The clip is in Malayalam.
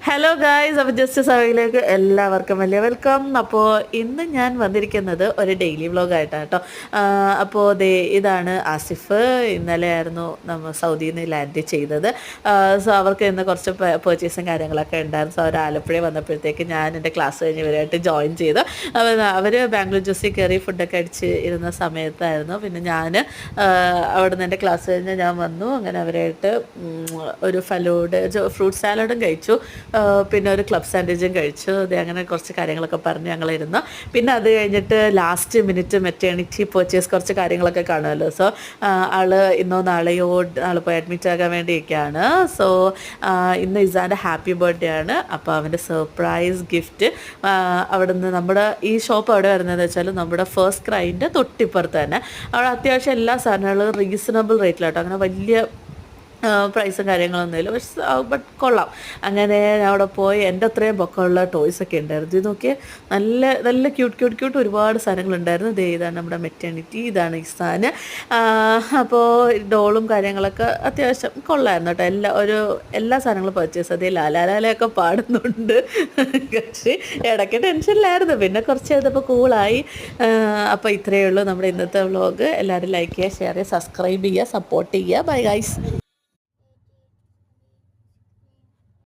ഹലോ ഗായ്സ്, അപ്പോൾ ജസ്റ്റ് സഭയിലേക്ക് എല്ലാവർക്കും വലിയ വെൽക്കം. അപ്പോൾ ഇന്ന് ഞാൻ വന്നിരിക്കുന്നത് ഒരു ഡെയിലി വ്ളോഗായിട്ടാണ് കേട്ടോ. അപ്പോൾ ഇതാണ് ആസിഫ്. ഇന്നലെ ആയിരുന്നു നമ്മൾ സൗദിയിൽ നിന്ന് ലാൻഡ് ചെയ്തത്. സോ അവർക്ക് ഇന്ന് കുറച്ച് പർച്ചേസും കാര്യങ്ങളൊക്കെ ഉണ്ടായിരുന്നു. സോ അവർ ആലപ്പുഴ വന്നപ്പോഴത്തേക്ക് ഞാൻ എൻ്റെ ക്ലാസ് കഴിഞ്ഞ് ഇവരായിട്ട് ജോയിൻ ചെയ്തു. അവർ ബാംഗ്ലൂർ ജ്യൂസിൽ കയറി ഫുഡൊക്കെ അടിച്ച് ഇരുന്ന സമയത്തായിരുന്നു. പിന്നെ ഞാൻ അവിടെ നിന്ന് എൻ്റെ ക്ലാസ് കഴിഞ്ഞ് ഞാൻ വന്നു. അങ്ങനെ അവരായിട്ട് ഒരു ഫലൂഡ് ഫ്രൂട്ട് സാലഡും കഴിച്ചു. പിന്നെ ഒരു ക്ലബ് സാൻഡ്വിച്ചും കഴിച്ചു. അത് അങ്ങനെ കുറച്ച് കാര്യങ്ങളൊക്കെ പറഞ്ഞ് ഞങ്ങളിരുന്നു. പിന്നെ അത് കഴിഞ്ഞിട്ട് ലാസ്റ്റ് മിനിറ്റ് മെറ്റേണിറ്റി പർച്ചേസ് കുറച്ച് കാര്യങ്ങളൊക്കെ കാണുമല്ലോ. സോ ഇന്നോ നാളെയോ ആൾ പോയി അഡ്മിറ്റ് ആകാൻ വേണ്ടിയൊക്കെയാണ്. സോ ഇന്ന് ഇസാൻ്റെ ഹാപ്പി ബർത്ത്ഡേ ആണ്. അപ്പോൾ അവൻ്റെ സർപ്രൈസ് ഗിഫ്റ്റ് അവിടെ നിന്ന് നമ്മുടെ ഈ ഷോപ്പ് അവിടെ വരുന്നതെന്ന് വെച്ചാൽ നമ്മുടെ ഫസ്റ്റ് ക്രൈൻ്റെ തൊട്ടിപ്പുറത്ത് തന്നെ. അവിടെ അത്യാവശ്യം എല്ലാ സാധനങ്ങളും റീസണബിൾ റേറ്റിലാട്ടോ. അങ്ങനെ വലിയ പ്രൈസും കാര്യങ്ങളൊന്നുമില്ല, പക്ഷെ ബട്ട് കൊള്ളാം. അങ്ങനെ ഞാൻ അവിടെ പോയി എൻ്റെ അത്രയും പൊക്കമുള്ള ടോയ്സൊക്കെ ഉണ്ടായിരുന്നു. ഇത് നോക്കിയാൽ നല്ല നല്ല ക്യൂട്ട് ഒരുപാട് സാധനങ്ങളുണ്ടായിരുന്നു. ഇതാണ് നമ്മുടെ മെറ്റേണിറ്റി, ഇതാണ് ഇസാന്. അപ്പോൾ ഡോളും കാര്യങ്ങളൊക്കെ അത്യാവശ്യം കൊള്ളായിരുന്നു കേട്ടോ. എല്ലാ സാധനങ്ങളും പർച്ചേസ്. അതേ ലാലാലയൊക്കെ പാടുന്നുണ്ട്. പക്ഷേ ഇടയ്ക്ക് ടെൻഷനിലായിരുന്നു, പിന്നെ കുറച്ച് ചെയ്തപ്പോൾ കൂളായി. അപ്പോൾ ഇത്രയേ ഉള്ളൂ നമ്മുടെ ഇന്നത്തെ വ്ളോഗ്. എല്ലാവരും ലൈക്ക് ചെയ്യുക, ഷെയർ ചെയ്യുക, സബ്സ്ക്രൈബ് ചെയ്യുക, സപ്പോർട്ട് ചെയ്യുക. Bye guys.